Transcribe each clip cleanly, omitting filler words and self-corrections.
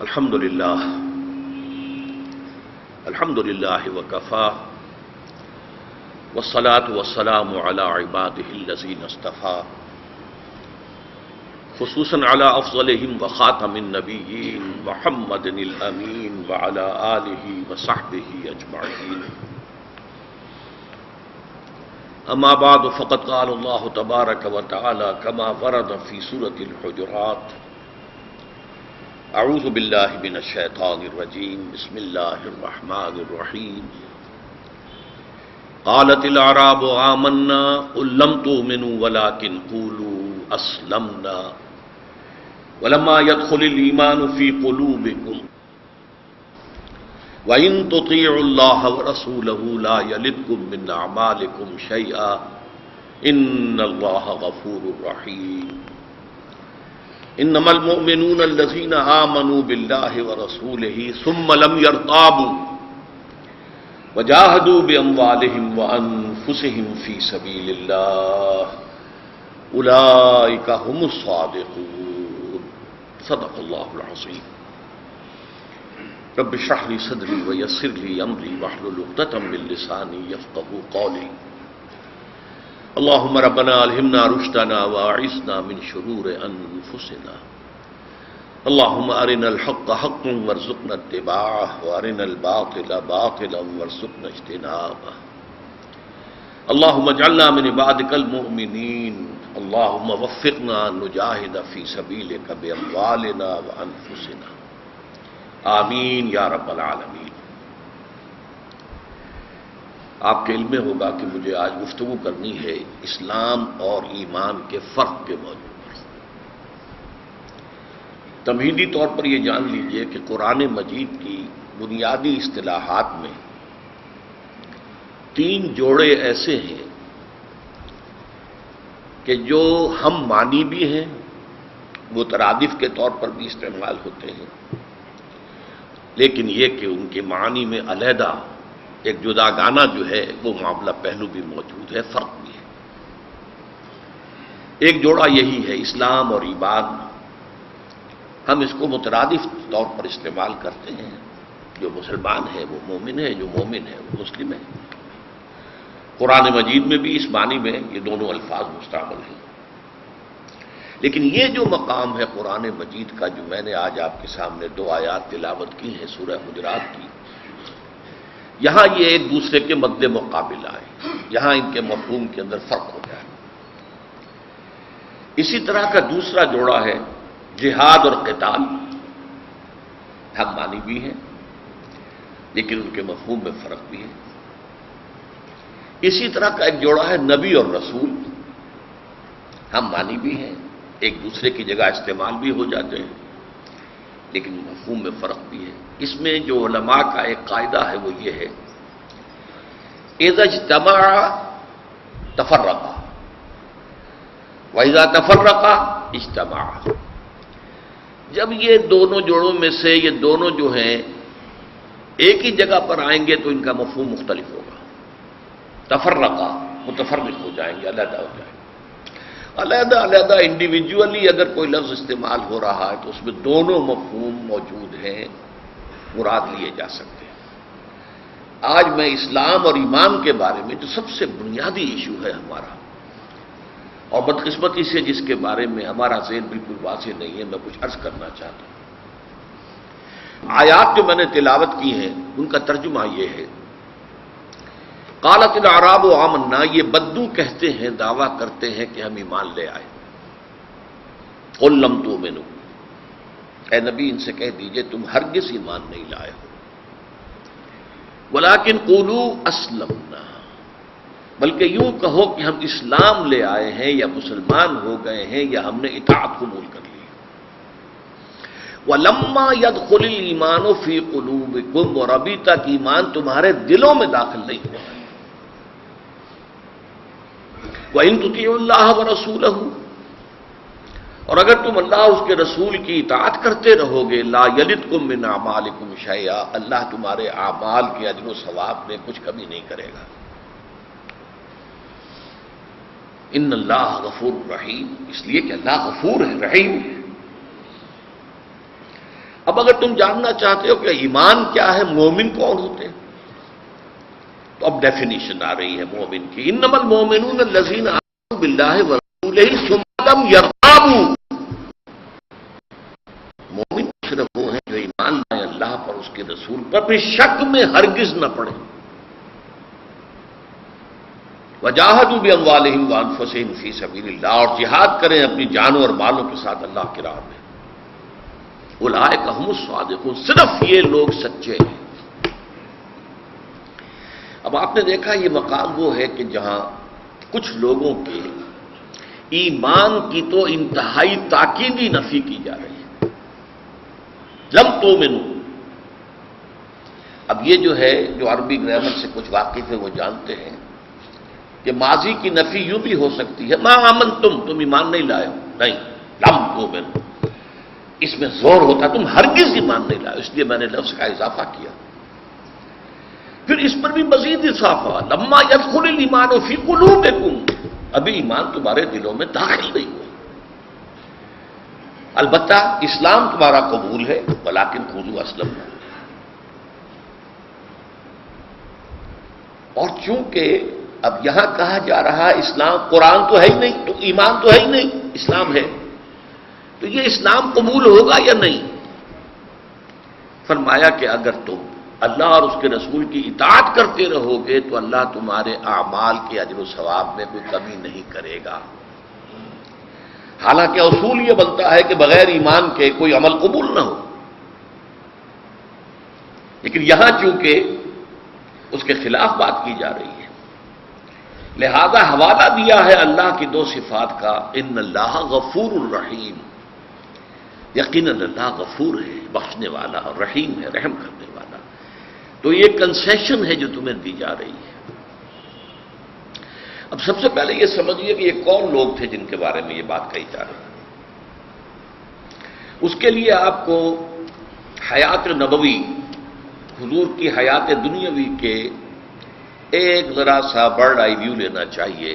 الحمد للہ وکفا والصلاة والسلام علی عباده الذین اصطفى خصوصا علی افضلهم وخاتم النبیین محمد الامین وعلی آلہ وصحبہ اجمعین. اما بعد فقد قال اللہ تبارک وتعالی کما ورد فی سورۃ الحجرات: اعوذ باللہ من الشیطان الرجیم بسم اللہ الرحمن الرحیم. قالت الاعراب آمنا قل لم تؤمنوا ولكن قولوا اسلمنا ولما يدخل الایمان فی قلوبکم وَإِن تُطِيعُوا اللَّهَ وَرَسُولَهُ لَا يَلِدْكُم مِّنْ أَعْمَالِكُمْ شَيْئًا إِنَّ اللَّهَ غَفُورٌ رَّحِيمٌ. إِنَّمَا الْمُؤْمِنُونَ الَّذِينَ آمَنُوا بِاللَّهِ وَرَسُولِهِ ثُمَّ لَمْ يَرْتَابُوا وَجَاهَدُوا بِأَمْوَالِهِمْ وَأَنفُسِهِمْ فِي سَبِيلِ اللَّهِ أُولَٰئِكَ هُمُ الصَّادِقُونَ. صدق اللہ العظیم. رب اشرح لي صدري ويسر لي امري واحلل عقدة من لساني يفقهوا قولي. اللهم ربنا الهمنا رشدنا واعصمنا من شرور انفسنا. اللهم ارنا الحق حقا وارزقنا اتباعه وارنا الباطل باطلا وارزقنا اجتنابه. اللهم اجعلنا من عبادك المؤمنين. اللهم وفقنا ان نجاهد في سبيلك باموالنا وانفسنا. آمین یا رب العالمین. آپ کے علم میں ہوگا کہ مجھے آج گفتگو کرنی ہے اسلام اور ایمان کے فرق کے موضوع پر. تمہیدی طور پر یہ جان لیجئے کہ قرآن مجید کی بنیادی اصطلاحات میں 3 جوڑے ایسے ہیں کہ جو ہم معنی بھی ہیں، مترادف کے طور پر بھی استعمال ہوتے ہیں، لیکن یہ کہ ان کے معنی میں علیحدہ ایک جداگانہ جو ہے وہ معاملہ پہلو بھی موجود ہے، فرق بھی ہے. ایک جوڑا یہی ہے اسلام اور ایمان. ہم اس کو مترادف طور پر استعمال کرتے ہیں. جو مسلمان ہے وہ مومن ہے، جو مومن ہے وہ مسلم ہے. قرآن مجید میں بھی اس معنی میں یہ دونوں الفاظ مستعمل ہیں. لیکن یہ جو مقام ہے قرآن مجید کا، جو میں نے آج آپ کے سامنے 2 آیات تلاوت کی ہیں سورہ حجرات کی، یہاں یہ ایک دوسرے کے مد مقابل آئے، یہاں ان کے مفہوم کے اندر فرق ہو جائے. اسی طرح کا دوسرا جوڑا ہے جہاد اور قتال. ہم معنی بھی ہیں لیکن ان کے مفہوم میں فرق بھی ہے. اسی طرح کا ایک جوڑا ہے نبی اور رسول. ہم معنی بھی ہیں، ایک دوسرے کی جگہ استعمال بھی ہو جاتے ہیں، لیکن مفہوم میں فرق بھی ہے. اس میں جو علماء کا ایک قاعدہ ہے وہ یہ ہے: اذا اجتمع تفرق واذا تفرق اجتمع. جب یہ دونوں جوڑوں میں سے یہ دونوں جو ہیں ایک ہی جگہ پر آئیں گے تو ان کا مفہوم مختلف ہوگا. تفرقہ متفرق ہو جائیں گے، علیحدہ ہو جائیں گے. علیحدہ علیحدہ انڈیویجولی اگر کوئی لفظ استعمال ہو رہا ہے تو اس میں دونوں مفہوم موجود ہیں، مراد لیے جا سکتے ہیں. آج میں اسلام اور ایمان کے بارے میں جو سب سے بنیادی ایشو ہے ہمارا، اور بدقسمتی سے جس کے بارے میں ہمارا ذہن بالکل واضح نہیں ہے، میں کچھ عرض کرنا چاہتا ہوں. آیات جو میں نے تلاوت کی ہیں ان کا ترجمہ یہ ہے: قالت الاعراب آمنا. یہ بدو کہتے ہیں، دعویٰ کرتے ہیں کہ ہم ایمان لے آئے. قل لم تؤمنوا. اے نبی ان سے کہہ دیجئے تم ہرگز ایمان نہیں لائے ہو. ولکن قولوا اسلمنا. بلکہ یوں کہو کہ ہم اسلام لے آئے ہیں یا مسلمان ہو گئے ہیں یا ہم نے اطاعت قبول کر لی. وَلَمَّا يَدْخُلِ الْإِيمَانُ فِي قُلُوبِكُمْ. اور ابھی تک ایمان تمہارے دلوں میں داخل نہیں ہوا. وَإِن تُطِيعُوا اللَّهَ وَرَسُولَهُ. اور اگر تم اللہ اس کے رسول کی اطاعت کرتے رہو گے، لَا يَلِدْكُم مِّنْ أَعْمَالِكُمْ شَيْئًا. اللہ تمہارے اعمال کے اجر و ثواب میں کچھ کمی نہیں کرے گا. ان اللہ غفور رحیم. اس لیے کہ اللہ غفور ہے، رحیم ہے. اب اب اگر تم جاننا چاہتے ہو کہ ایمان کیا ہے، مومن کون ہوتے ہیں، تو اب ڈیفینیشن آ رہی ہے مومن کی. انما المؤمنون الذین آمنوا باللہ ورسولہ ثم لم یرتابوا. مومن صرف وہ ہیں جو ایمان لائے اللہ پر، اس کے رسول پر، پھر شک میں ہرگز نہ پڑے. وجاہدوا باموالہم وانفسہم فی سبیل اللہ، اور جہاد کریں اپنی جانوں اور مالوں کے ساتھ اللہ کی راہ میں. اولئک ھم الصادقون، صرف یہ لوگ سچے ہیں. اب آپ نے دیکھا یہ مقام وہ ہے کہ جہاں کچھ لوگوں کے ایمان کی تو انتہائی تاکیدی نفی کی جا رہی ہے. لم تؤمنوا. اب یہ جو ہے، جو عربی گرامر سے کچھ واقف ہے وہ جانتے ہیں کہ ماضی کی نفی یوں بھی ہو سکتی ہے، ما آمنتم، تم ایمان نہیں لائے ہو. نہیں، لم تؤمنوا، اس میں زور ہوتا تم ہرگز ایمان نہیں لائے، اس لیے میں نے لفظ کا اضافہ کیا. پھر اس پر بھی مزید اضافہ، لما يدخل الایمان فی قلوبکم، ابھی ایمان تمہارے دلوں میں داخل نہیں ہوا. البتہ اسلام تمہارا قبول ہے، ولکن قولوا اسلمنا. اور چونکہ اب یہاں کہا جا رہا ہے اسلام، قرآن تو ہے ہی نہیں، تو ایمان تو ہے ہی نہیں، اسلام ہے، تو یہ اسلام قبول ہوگا یا نہیں؟ فرمایا کہ اگر تم اللہ اور اس کے رسول کی اطاعت کرتے رہو گے تو اللہ تمہارے اعمال کے اجر و ثواب میں کوئی کمی نہیں کرے گا. حالانکہ اصول یہ بنتا ہے کہ بغیر ایمان کے کوئی عمل قبول نہ ہو، لیکن یہاں چونکہ اس کے خلاف بات کی جا رہی ہے، لہذا حوالہ دیا ہے اللہ کی دو صفات کا، ان اللہ غفور الرحیم. یقیناً اللہ غفور ہے، بخشنے والا، اور رحیم ہے، رحم کرنے والا. تو یہ کنسیشن ہے جو تمہیں دی جا رہی ہے. اب سب سے پہلے یہ سمجھیے کہ یہ کون لوگ تھے جن کے بارے میں یہ بات کہی جا رہی ہے. اس کے لیے آپ کو حیات نبوی، حضور کی حیات دنیاوی کے ایک ذرا سا برڈ آئی ویو لینا چاہیے.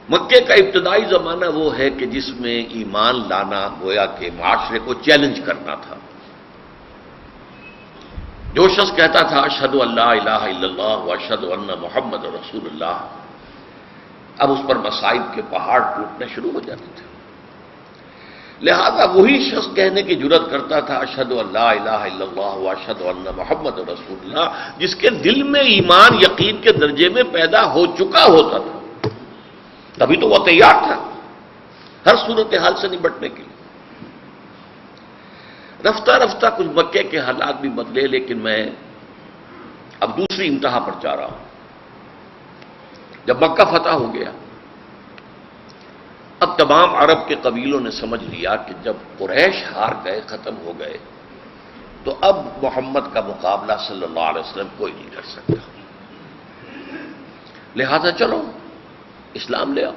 مکے کا ابتدائی زمانہ وہ ہے کہ جس میں ایمان لانا گویا کہ معاشرے کو چیلنج کرنا تھا. جو شخص کہتا تھا اشہد ان لا الہ الا اللہ واشہد ان محمد رسول اللہ، اب اس پر مصائب کے پہاڑ ٹوٹنے شروع ہو جاتے تھے. لہذا وہی شخص کہنے کی جرات کرتا تھا اشہد ان لا الہ الا اللہ واشہد ان محمد رسول اللہ، جس کے دل میں ایمان یقین کے درجے میں پیدا ہو چکا ہوتا تھا. تبھی تو وہ تیار تھا ہر صورتحال سے نمٹنے کے لیے. رفتہ رفتہ کچھ مکے کے حالات بھی بدلے، لیکن میں اب دوسری انتہا پر جا رہا ہوں. جب مکہ فتح ہو گیا، اب تمام عرب کے قبیلوں نے سمجھ لیا کہ جب قریش ہار گئے، ختم ہو گئے، تو اب محمد کا مقابلہ صلی اللہ علیہ وسلم کوئی نہیں کر سکتا. لہذا چلو اسلام لے آؤ.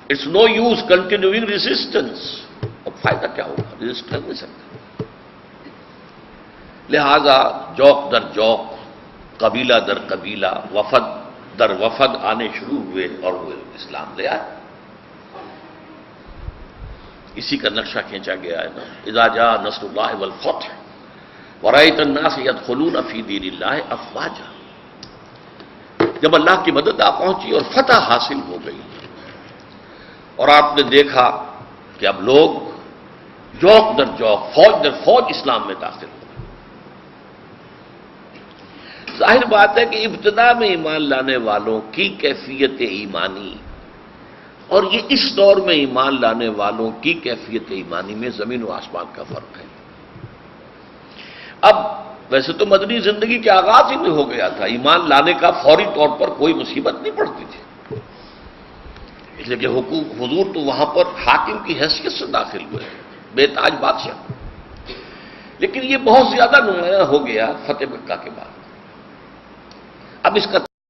It's no use continuing resistance. اب فائدہ کیا ہوگا، ریزسٹ کر نہیں سکتا. لہذا جوق در جوق، قبیلہ در قبیلہ، وفد در وفد آنے شروع ہوئے اور وہ اسلام لے آئے. اسی کا نقشہ کھینچا گیا ہے نا، اذا جاء نصر اللہ والفتح ورأیت الناس يدخلون فی دین اللہ افواجا. جب اللہ کی مدد آ پہنچی اور فتح حاصل ہو گئی، اور آپ نے دیکھا کہ اب لوگ جوق در جوق، فوج در فوج اسلام میں داخل ہو گئے. ظاہر بات ہے کہ ابتدا میں ایمان لانے والوں کی کیفیت ایمانی اور یہ اس دور میں ایمان لانے والوں کی کیفیت ایمانی میں زمین و آسمان کا فرق ہے. اب ویسے تو مدنی زندگی کے آغاز ہی میں ہو گیا تھا، ایمان لانے کا فوری طور پر کوئی مصیبت نہیں پڑتی تھی، اس لیے کہ حضور تو وہاں پر حاکم کی حیثیت سے داخل ہوئے، بے تاج بادشاہ. لیکن یہ بہت زیادہ نمایاں ہو گیا فتح مکہ کے بعد. اب اس کا